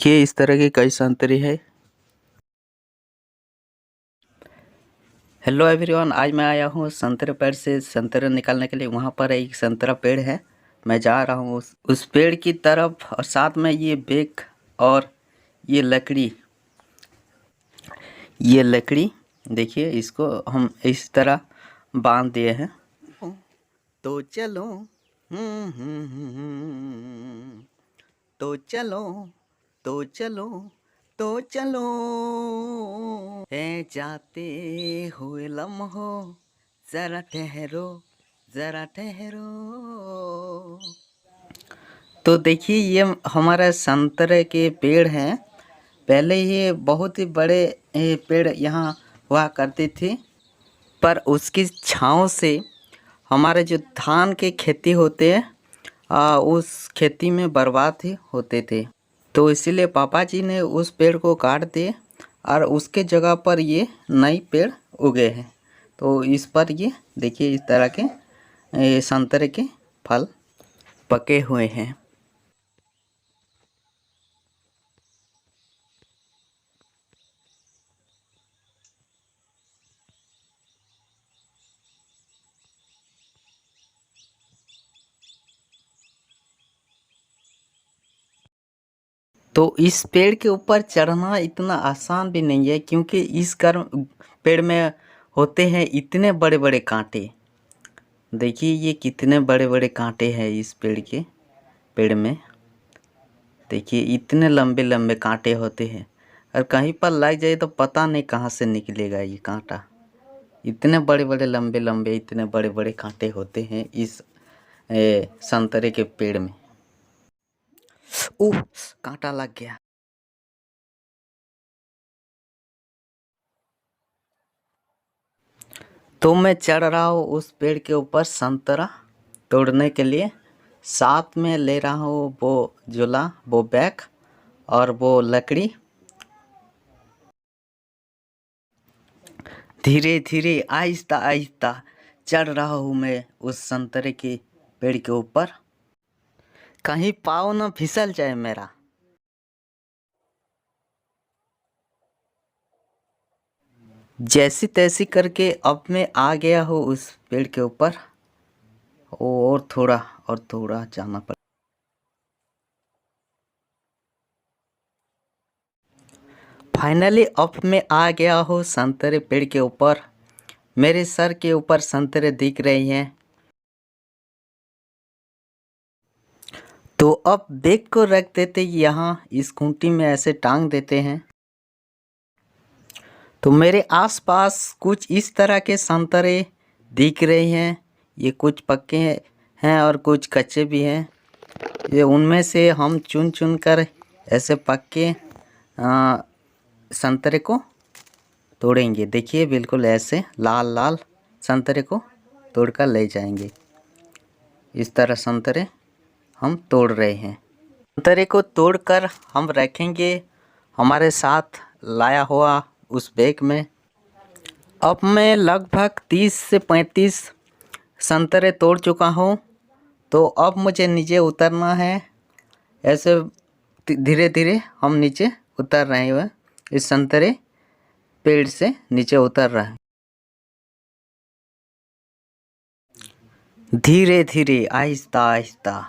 ये इस तरह के कई संतरे है। हेलो एवरीवन, आज मैं आया हूँ संतरे पेड़ से संतरे निकालने के लिए। वहाँ पर एक संतरा पेड़ है, मैं जा रहा हूँ उस पेड़ की तरफ। और साथ में ये बेक और ये लकड़ी देखिए, इसको हम इस तरह बांध दिए हैं। तो चलो तो चलो तो चलो तो चलो है जाते हुए लम्हों, जरा ठहरो जरा ठहरो। तो देखिए, ये हमारा संतरे के पेड़ हैं। पहले ये बहुत ही बड़े पेड़ यहाँ हुआ करते थे, पर उसकी छाँव से हमारे जो धान के खेती होते हैं उस खेती में बर्बाद ही होते थे। तो इसीलिए पापा जी ने उस पेड़ को काट दिए और उसके जगह पर ये नई पेड़ उगे हैं। तो इस पर ये देखिए, इस तरह के संतरे के फल पके हुए हैं। तो इस पेड़ के ऊपर चढ़ना इतना आसान भी नहीं है, क्योंकि इस गर्म पेड़ में होते हैं इतने बड़े बड़े कांटे। देखिए, ये कितने बड़े बड़े कांटे हैं इस पेड़ में। देखिए, इतने लंबे लंबे कांटे होते हैं, और कहीं पर लग जाए तो पता नहीं कहाँ से निकलेगा ये कांटा। इतने बड़े बड़े लंबे लंबे इतने बड़े बड़े कांटे होते हैं इस संतरे के पेड़ में। ओह, कांटा लग गया। तो मैं चढ़ रहा हूँ उस पेड़ के ऊपर संतरा तोड़ने के लिए। साथ में ले रहा हूँ वो झोला, वो बैग और वो लकड़ी। धीरे धीरे आहिस्ता आहिस्ता चढ़ रहा हूँ मैं उस संतरे के पेड़ के ऊपर। कहीं पाँव न फिसल जाए मेरा। जैसी तैसी करके अब मैं आ गया हूँ उस पेड़ के ऊपर। और थोड़ा जाना पड़ा। फाइनली अब मैं आ गया हूँ संतरे पेड़ के ऊपर। मेरे सर के ऊपर संतरे दिख रही हैं। तो अब बैग को रख देते यहाँ, इस खूंटी में ऐसे टांग देते हैं। तो मेरे आसपास कुछ इस तरह के संतरे दिख रहे हैं। ये कुछ पक्के हैं और कुछ कच्चे भी हैं। ये उनमें से हम चुन चुन कर ऐसे पक्के संतरे को तोड़ेंगे। देखिए, बिल्कुल ऐसे लाल लाल संतरे को तोड़कर ले जाएंगे। इस तरह संतरे हम तोड़ रहे हैं। संतरे को तोड़कर हम रखेंगे हमारे साथ लाया हुआ उस बैग में। अब मैं लगभग 30 से 35 संतरे तोड़ चुका हूँ। तो अब मुझे नीचे उतरना है। ऐसे धीरे धीरे हम नीचे उतर रहे हैं। इस संतरे पेड़ से नीचे उतर रहे हैं। धीरे धीरे आहिस्ता आहिस्ता।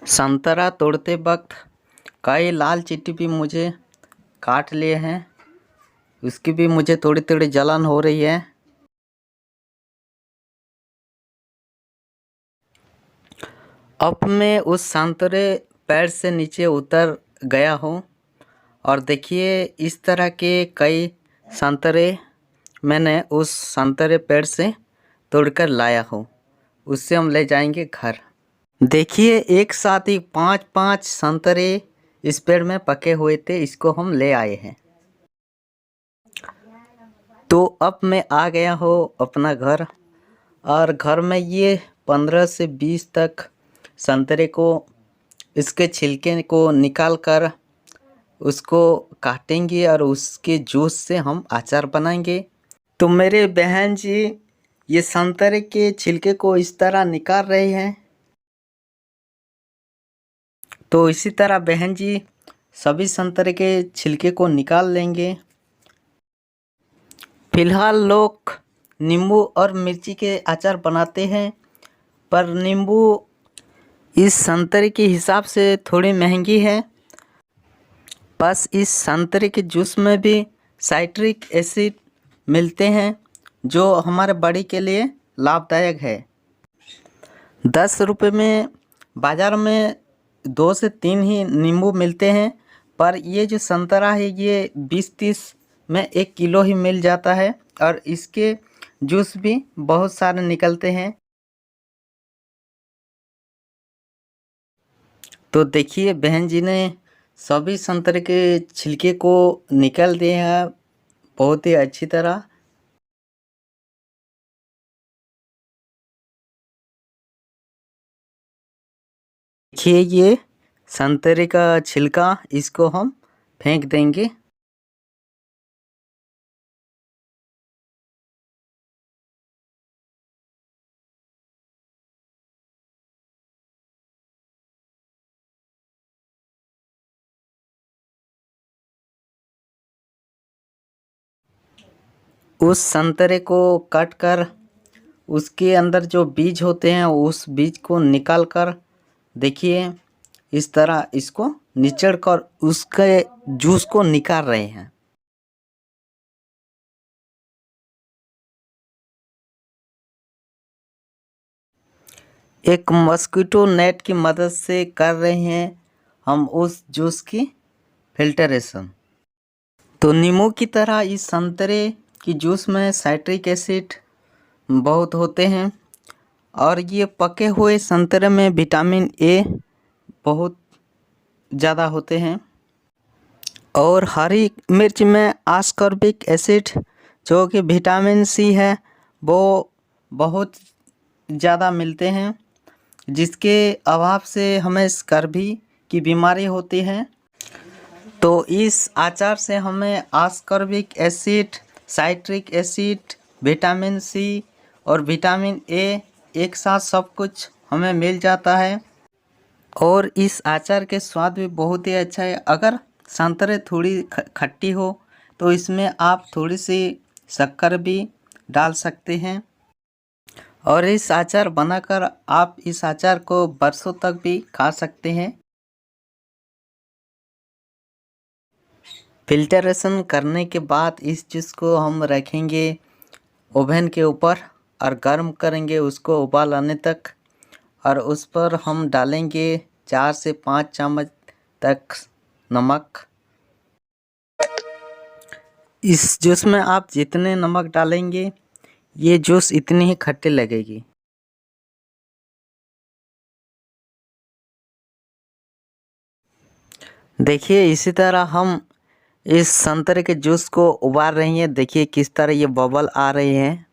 संतरा तोड़ते वक्त कई लाल चींटी भी मुझे काट लिए हैं। उसकी भी मुझे थोड़ी थोड़ी जलन हो रही है। अब मैं उस संतरे पेड़ से नीचे उतर गया हूँ। और देखिए, इस तरह के कई संतरे मैंने उस संतरे पेड़ से तोड़कर लाया हूँ। उससे हम ले जाएंगे घर। देखिए, एक साथ ही 5-5 संतरे इस पेड़ में पके हुए थे, इसको हम ले आए हैं। तो अब मैं आ गया हूँ अपना घर। और घर में ये 15 से 20 तक संतरे को, इसके छिलके को निकाल कर उसको काटेंगे और उसके जूस से हम अचार बनाएंगे। तो मेरे बहन जी ये संतरे के छिलके को इस तरह निकाल रहे हैं। तो इसी तरह बहन जी सभी संतरे के छिलके को निकाल लेंगे। फिलहाल लोग नींबू और मिर्ची के अचार बनाते हैं, पर नींबू इस संतरे के हिसाब से थोड़ी महंगी है। बस इस संतरे के जूस में भी साइट्रिक एसिड मिलते हैं जो हमारे बॉडी के लिए लाभदायक है। 10 रुपये में बाज़ार में 2 से 3 ही नींबू मिलते हैं, पर ये जो संतरा है ये 20-30 में 1 किलो ही मिल जाता है और इसके जूस भी बहुत सारे निकलते हैं। तो देखिए बहन जी ने सभी संतरे के छिलके को निकाल दिए हैं बहुत ही अच्छी तरह। देखिए ये संतरे का छिलका, इसको हम फेंक देंगे। उस संतरे को काट कर उसके अंदर जो बीज होते हैं उस बीज को निकाल कर देखिए इस तरह इसको निचड़ कर उसके जूस को निकाल रहे हैं। एक मस्कीटो नेट की मदद से कर रहे हैं हम उस जूस की फिल्टरेशन। तो नींबू की तरह इस संतरे की जूस में साइट्रिक एसिड बहुत होते हैं और ये पके हुए संतरे में विटामिन ए बहुत ज़्यादा होते हैं और हरी मिर्च में आस्कॉर्बिक एसिड जो कि विटामिन सी है वो बहुत ज़्यादा मिलते हैं, जिसके अभाव से हमें स्कर्वी की बीमारी होती है। तो इस अचार से हमें ascorbic acid, citric acid, vitamin C और विटामिन ए एक साथ सब कुछ हमें मिल जाता है और इस अचार के स्वाद भी बहुत ही अच्छा है। अगर संतरे थोड़ी खट्टी हो तो इसमें आप थोड़ी सी शक्कर भी डाल सकते हैं और इस अचार बनाकर आप इस अचार को बरसों तक भी खा सकते हैं। फिल्टरेशन करने के बाद इस चीज़ को हम रखेंगे ओवन के ऊपर और गर्म करेंगे उसको उबाल आने तक और उस पर हम डालेंगे 4 से 5 चम्मच तक नमक। इस जूस में आप जितने नमक डालेंगे ये जूस इतनी ही खट्टी लगेगी। देखिए इसी तरह हम इस संतरे के जूस को उबाल रही हैं। देखिए किस तरह ये बबल आ रहे हैं।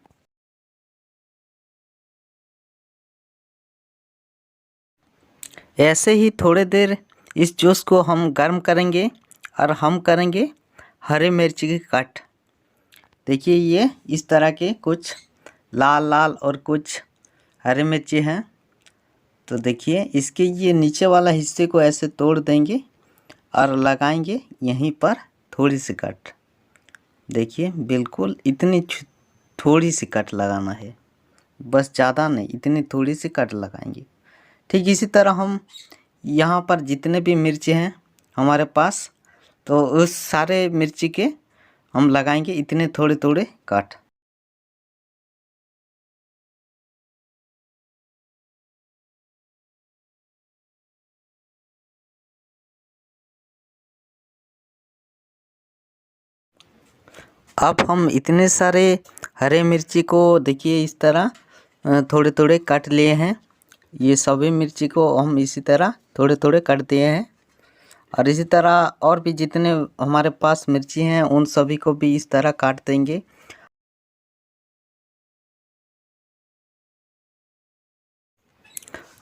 ऐसे ही थोड़ी देर इस जूस को हम गर्म करेंगे और हम करेंगे हरी मिर्ची की कट। देखिए ये इस तरह के कुछ लाल लाल और कुछ हरी मिर्ची हैं। तो देखिए इसके ये नीचे वाला हिस्से को ऐसे तोड़ देंगे और लगाएंगे यहीं पर थोड़ी सी कट। देखिए बिल्कुल इतनी थोड़ी सी कट लगाना है, बस ज़्यादा नहीं, इतनी थोड़ी सी कट लगाएंगे। ठीक इसी तरह हम यहाँ पर जितने भी मिर्ची हैं हमारे पास तो उस सारे मिर्ची के हम लगाएंगे इतने थोड़े थोड़े कट। अब हम इतने सारे हरे मिर्ची को देखिए इस तरह थोड़े थोड़े काट लिए हैं। ये सभी मिर्ची को हम इसी तरह थोड़े थोड़े काट दिए हैं और इसी तरह और भी जितने हमारे पास मिर्ची हैं उन सभी को भी इस तरह काट देंगे।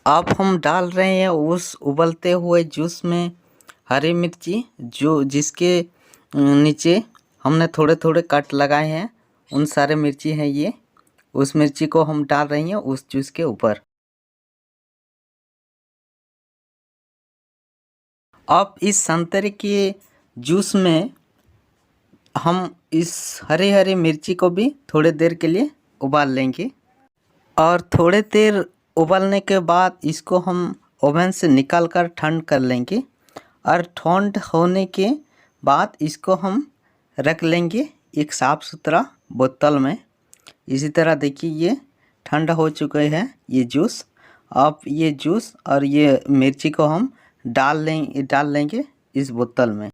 अब हम डाल रहे हैं उस उबलते हुए जूस में हरी मिर्ची जो जिसके नीचे हमने थोड़े थोड़े कट लगाए हैं, उन सारे मिर्ची हैं ये, उस मिर्ची को हम डाल रही हैं उस जूस के ऊपर। अब इस संतरे के जूस में हम इस हरे हरे मिर्ची को भी थोड़ी देर के लिए उबाल लेंगे और थोड़े देर उबालने के बाद इसको हम ओवन से निकाल कर ठंड कर लेंगे और ठंड होने के बाद इसको हम रख लेंगे एक साफ़ सुथरा बोतल में। इसी तरह देखिए ये ठंडा हो चुके हैं ये जूस। अब ये जूस और ये मिर्ची को हम डाल लेंगे इस बोतल में।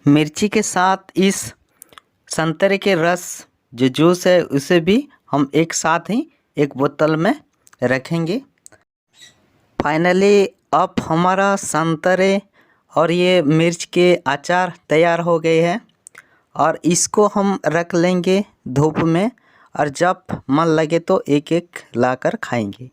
मिर्ची के साथ इस संतरे के रस जो जूस है उसे भी हम एक साथ ही एक बोतल में रखेंगे। फाइनली अब हमारा संतरे और ये मिर्च के अचार तैयार हो गए हैं और इसको हम रख लेंगे धूप में और जब मन लगे तो एक एक लाकर खाएंगे।